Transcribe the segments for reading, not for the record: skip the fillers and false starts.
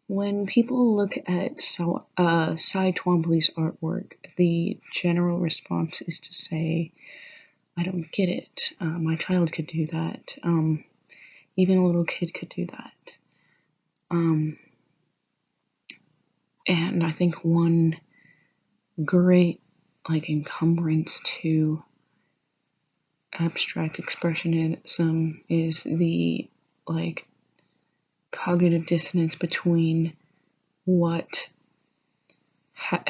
When people look at Cy Twombly's artwork, the general response is to say, I don't get it. My child could do that. Even a little kid could do that. And I think one great encumbrance to abstract expressionism is the cognitive dissonance between what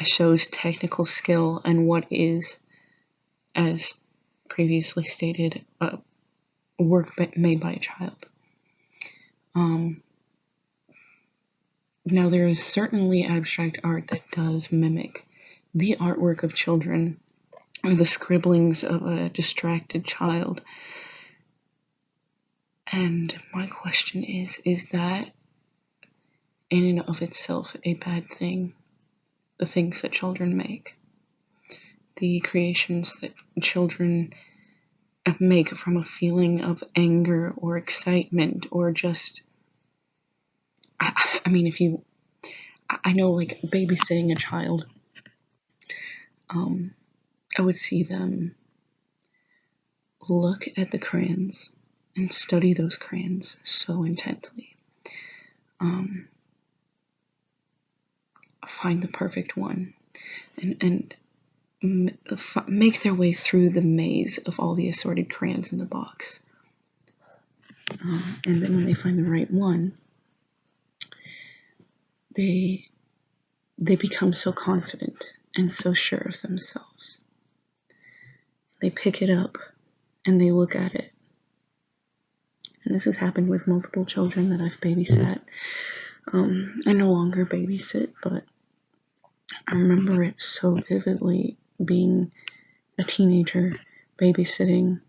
shows technical skill and what is, as previously stated, work made by a child. Now, there is certainly abstract art that does mimic the artwork of children or the scribblings of a distracted child. And my question is that in and of itself a bad thing? The things that children make, the creations that children make from a feeling of anger or excitement or just, I know babysitting a child, I would see them look at the crayons and study those crayons so intently. Find the perfect one and make their way through the maze of all the assorted crayons in the box. And then when they find the right one, they become so confident and so sure of themselves. They pick it up and they look at it. And this has happened with multiple children that I've babysat. I no longer babysit, but I remember it so vividly being a teenager, babysitting,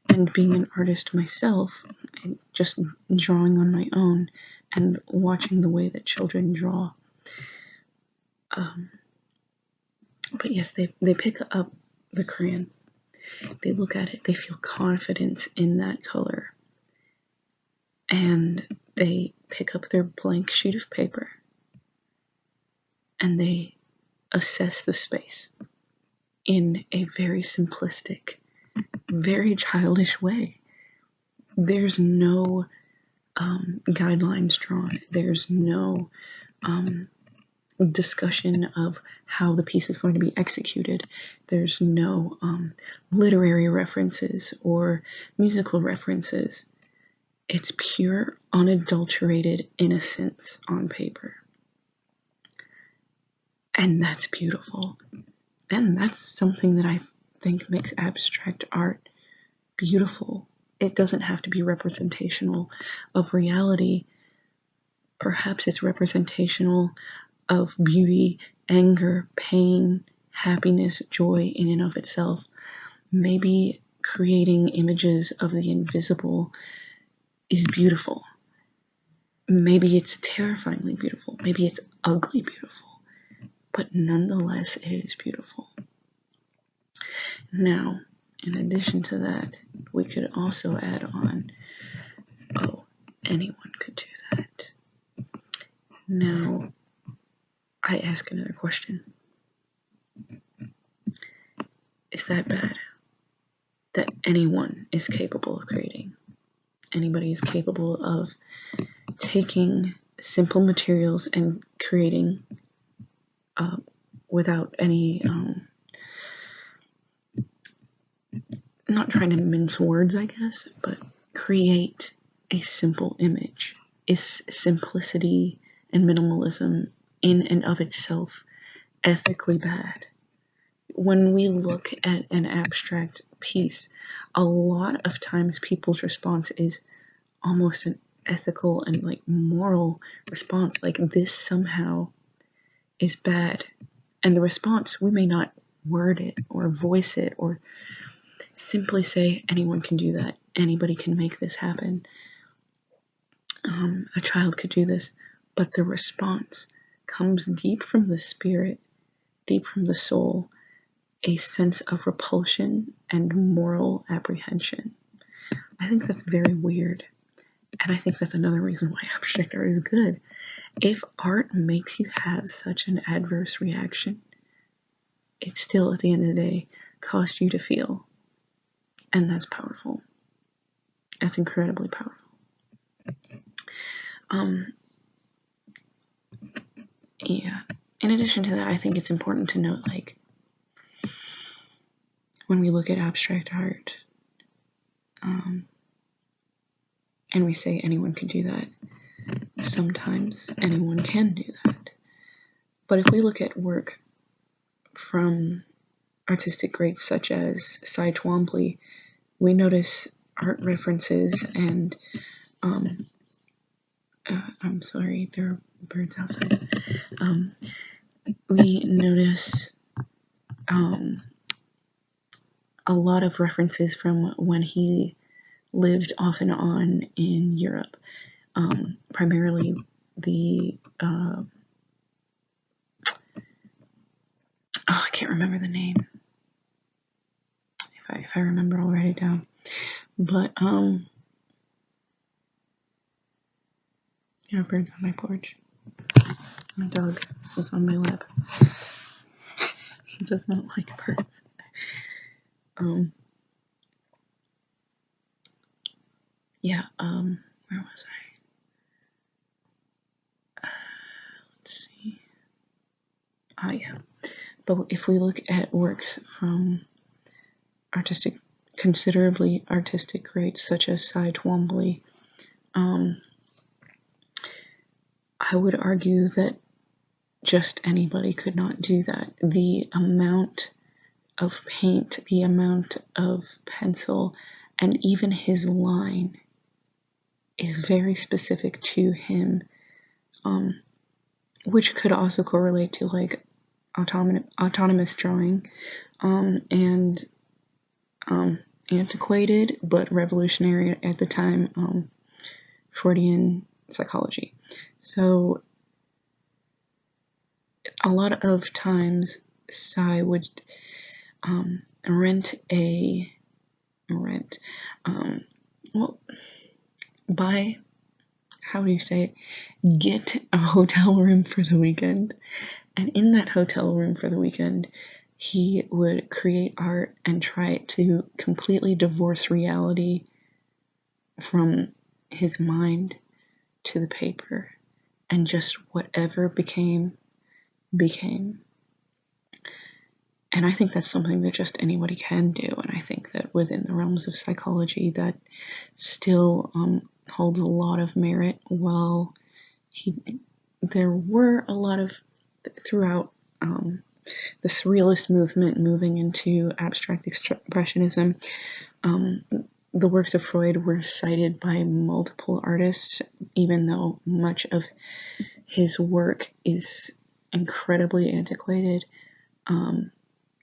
and being an artist myself, and just drawing on my own and watching the way that children draw. But yes, they pick up the crayon, they look at it, they feel confidence in that color, and they pick up their blank sheet of paper and they assess the space in a very simplistic, very childish way. There's no guidelines drawn. There's no discussion of how the piece is going to be executed. There's no literary references or musical references. It's pure, unadulterated innocence on paper. And that's beautiful. And that's something that I think makes abstract art beautiful. It doesn't have to be representational of reality. Perhaps it's representational of beauty, anger, pain, happiness, joy in and of itself. Maybe creating images of the invisible is beautiful. Maybe it's terrifyingly beautiful. Maybe it's ugly beautiful. But nonetheless, it is beautiful. Now, in addition to that, we could also add on, anyone could do that. Now, I ask another question. Is that bad? That anyone is capable of creating? Anybody is capable of taking simple materials and creating without any, not trying to mince words, I guess, but create a simple image. Is simplicity and minimalism in and of itself ethically bad? When we look at an abstract piece, a lot of times people's response is almost an ethical and moral response, this somehow is bad. And the response, we may not word it or voice it or simply say anyone can do that, anybody can make this happen, a child could do this, but the response comes deep from the spirit, deep from the soul, a sense of repulsion and moral apprehension. I think that's very weird, and I think that's another reason why abstract art is good. if art makes you have such an adverse reaction, it still, at the end of the day, costs you to feel. And that's powerful. That's incredibly powerful. Yeah. In addition to that, I think it's important to note, like, when we look at abstract art, and we say anyone can do that, sometimes anyone can do that. But if we look at work from artistic greats such as Twombly, we notice art references and I'm sorry, there are birds outside. We notice a lot of references from when he lived off and on in Europe, primarily the I can't remember the name. If I remember, I'll write it down. But there are birds on my porch. My dog is on my lap. He does not like birds. Yeah, where was I? Let's see. Yeah. But if we look at works from considerably artistic greats such as Twombly, I would argue that just anybody could not do that. The amount of paint, the amount of pencil, and even his line is very specific to him, which could also correlate to like autonomous drawing, and antiquated but revolutionary at the time, Freudian psychology. So a lot of times Psy would buy, how do you say it, get a hotel room for the weekend. And in that hotel room for the weekend, he would create art and try to completely divorce reality from his mind to the paper, and just whatever became. And I think that's something that just anybody can do. And I think that within the realms of psychology, that still holds a lot of merit. While there were a lot of, throughout the surrealist movement moving into abstract expressionism, the works of Freud were cited by multiple artists, even though much of his work is incredibly antiquated.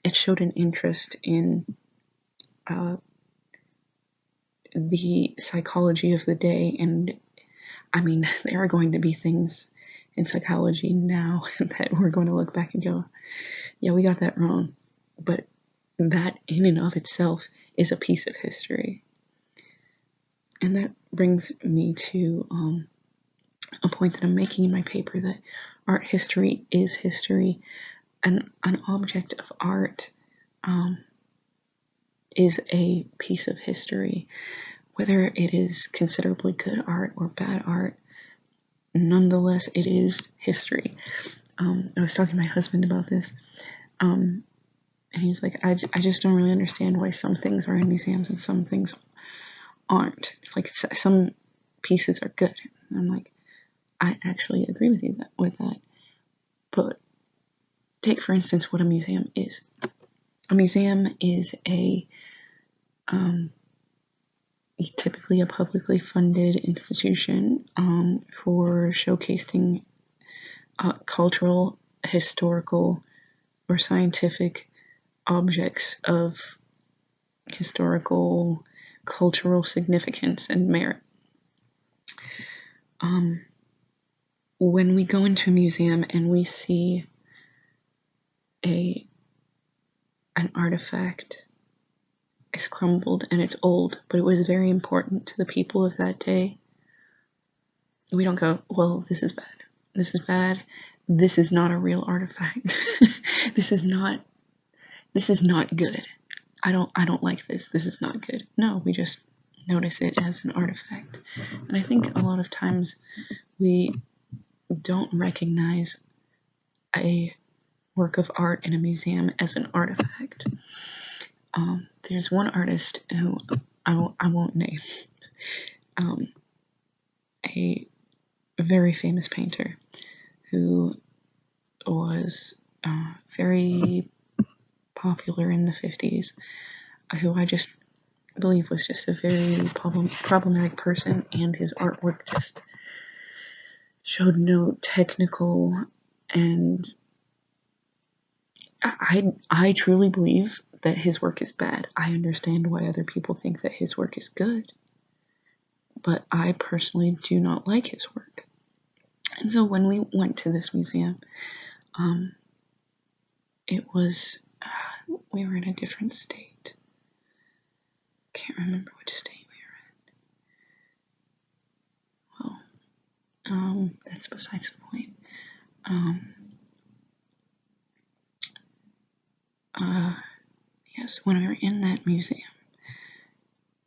It showed an interest in the psychology of the day. And I mean, there are going to be things in psychology now that we're going to look back and go, yeah, we got that wrong. But that in and of itself is a piece of history. And that brings me to a point that I'm making in my paper, that art history is history. And an object of art is a piece of history. Whether it is considerably good art or bad art, nonetheless, it is history. I was talking to my husband about this, and he's like, I just don't really understand why some things are in museums and some things aren't. It's like some pieces are good. And I'm like, I actually agree with you with that. But take, for instance, what a museum is. A museum is typically a publicly funded institution for showcasing cultural, historical, or scientific objects of historical, cultural significance and merit. When we go into a museum and we see an artifact is crumbled and it's old, but it was very important to the people of that day, we don't go, well, this is bad. this is bad. This is not a real artifact. This is not good. I don't like this. This is not good. No, we just notice it as an artifact. And I think a lot of times we don't recognize a work of art in a museum as an artifact. There's one artist who I won't name, a very famous painter who was very popular in the 50s, who I just believe was just a very problematic person, and his artwork just showed no technical, and I truly believe that his work is bad. I understand why other people think that his work is good, but I personally do not like his work. And so when we went to this museum, it was, we were in a different state. Can't remember which state we were in. Well, that's besides the point. Yes, when we were in that museum,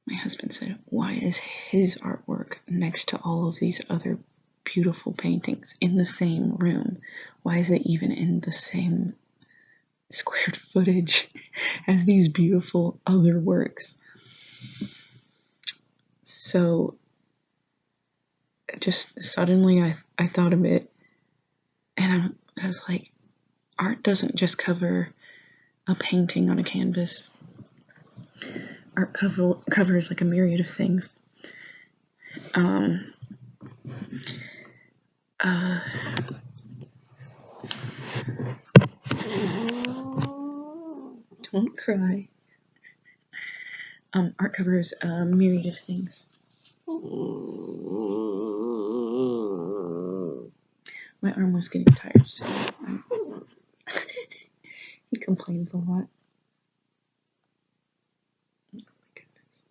my husband said, why is his artwork next to all of these other beautiful paintings in the same room? Why is it even in the same square footage as these beautiful other works? So just suddenly I thought of it, and I was like, art doesn't just cover a painting on a canvas. Art covers like a myriad of things. Don't cry. Art covers a myriad of things. My arm was getting tired, so he complains a lot. Oh my goodness.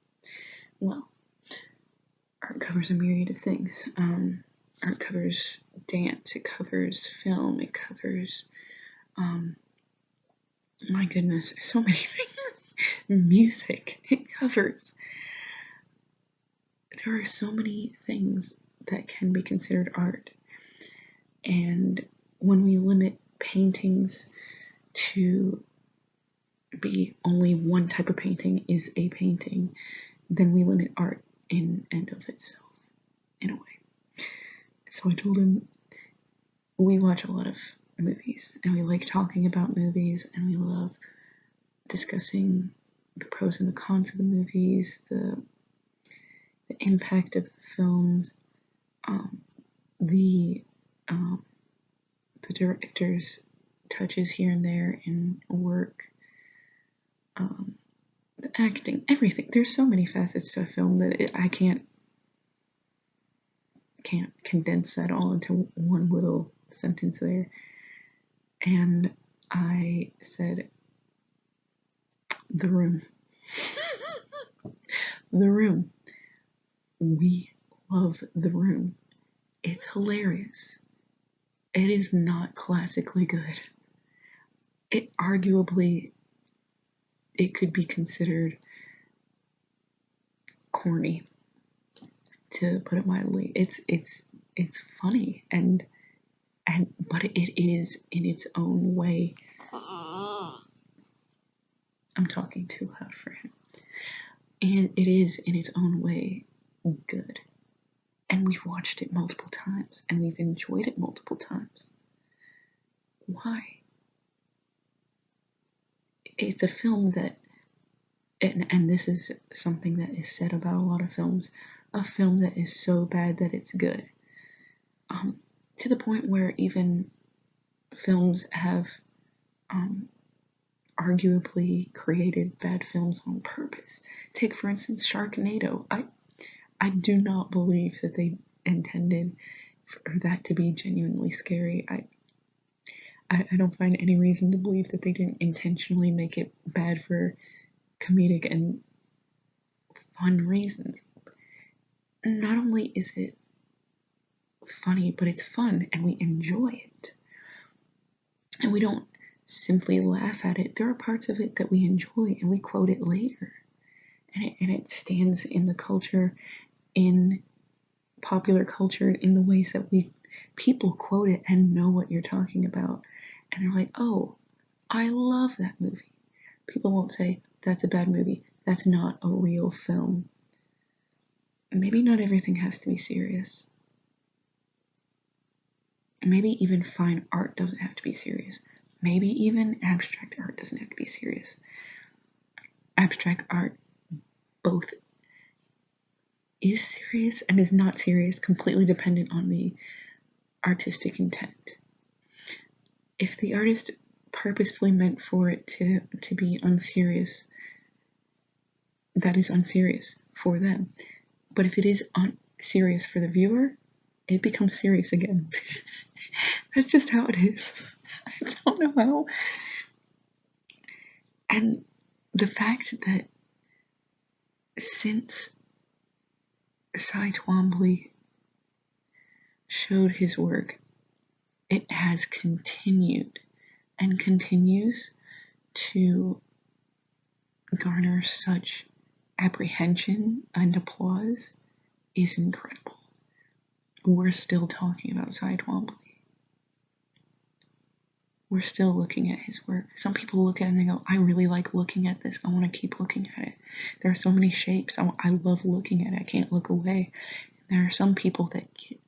Well, art covers a myriad of things. Art covers dance, it covers film, it covers, my goodness, so many things. Music, it covers. There are so many things that can be considered art. And when we limit paintings to be only one type of painting is a painting, then we limit art in and of itself, in a way. So I told him, we watch a lot of movies, and we like talking about movies, and we love discussing the pros and the cons of the movies, the impact of the films, the director's touches here and there in work, the acting, everything. There's so many facets to a film that I can't condense that all into one little sentence there. And I said, The Room. The Room. We love The Room. It's hilarious. It is not classically good. It arguably, it could be considered corny, to put it mildly. It's funny and but it is in its own way. I'm talking too loud for him. And it is in its own way good. And we've watched it multiple times, and we've enjoyed it multiple times. Why? It's a film that, and this is something that is said about a lot of films, a film that is so bad that it's good. To the point where even films have arguably created bad films on purpose. Take, for instance, Sharknado. I do not believe that they intended for that to be genuinely scary. I don't find any reason to believe that they didn't intentionally make it bad for comedic and fun reasons. Not only is it funny, but it's fun and we enjoy it. And we don't simply laugh at it. There are parts of it that we enjoy and we quote it later. And it stands in the culture, in popular culture, in the ways that people quote it and know what you're talking about. And they're like, oh, I love that movie. People won't say, that's a bad movie. That's not a real film. Maybe not everything has to be serious. Maybe even fine art doesn't have to be serious. Maybe even abstract art doesn't have to be serious. Abstract art both is serious and is not serious, completely dependent on the artistic intent. If the artist purposefully meant for it to be unserious, that is unserious for them. But if it is serious for the viewer, it becomes serious again. That's just how it is. I don't know how. And the fact that since Twombly showed his work, it has continued and continues to garner such apprehension and applause is incredible. We're still talking about Twombly. We're still looking at his work. Some people look at it and they go, I really like looking at this. I want to keep looking at it. There are so many shapes. I love looking at it. I can't look away. There are some people that get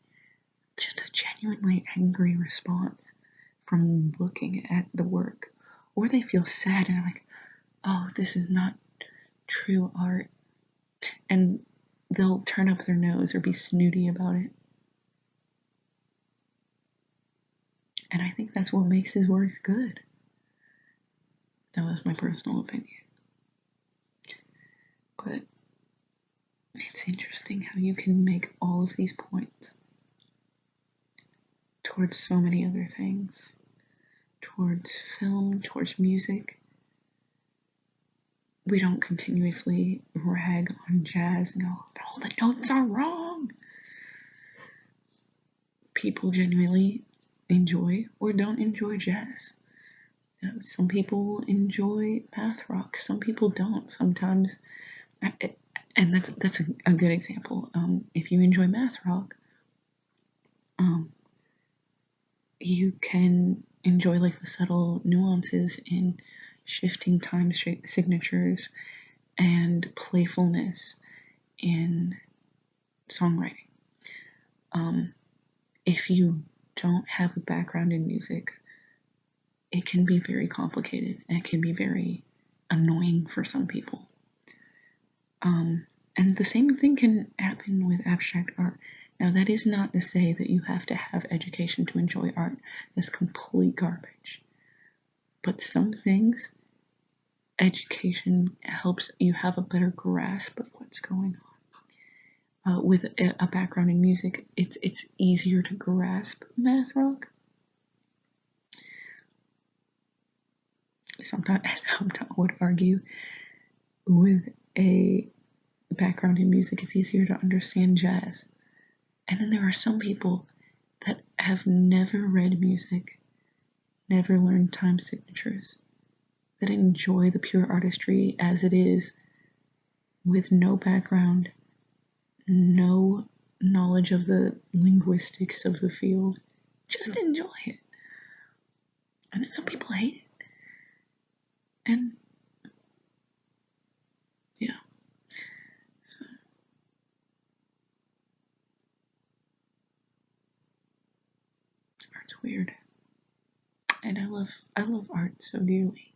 just a genuinely angry response from looking at the work. Or they feel sad and like, oh, this is not true art. And they'll turn up their nose or be snooty about it. And I think that's what makes his work good. That was my personal opinion. But it's interesting how you can make all of these points towards so many other things. Towards film, towards music. We don't continuously rag on jazz and go, all the notes are wrong. People genuinely enjoy or don't enjoy jazz. Some people enjoy math rock. Some people don't. Sometimes, and that's a good example. If you enjoy math rock, you can enjoy like the subtle nuances in shifting time signatures and playfulness in songwriting. If you don't have a background in music, it can be very complicated and it can be very annoying for some people. And the same thing can happen with abstract art. Now, that is not to say that you have to have education to enjoy art. That's complete garbage. But some things, education helps you have a better grasp of what's going on. With a background in music, it's easier to grasp math rock. Sometimes I would argue with a background in music, it's easier to understand jazz. And then there are some people that have never read music, never learned time signatures, that enjoy the pure artistry as it is, with no background, no knowledge of the linguistics of the field. Just enjoy it. And then some people hate it. And yeah. So art's weird. And I love art so dearly.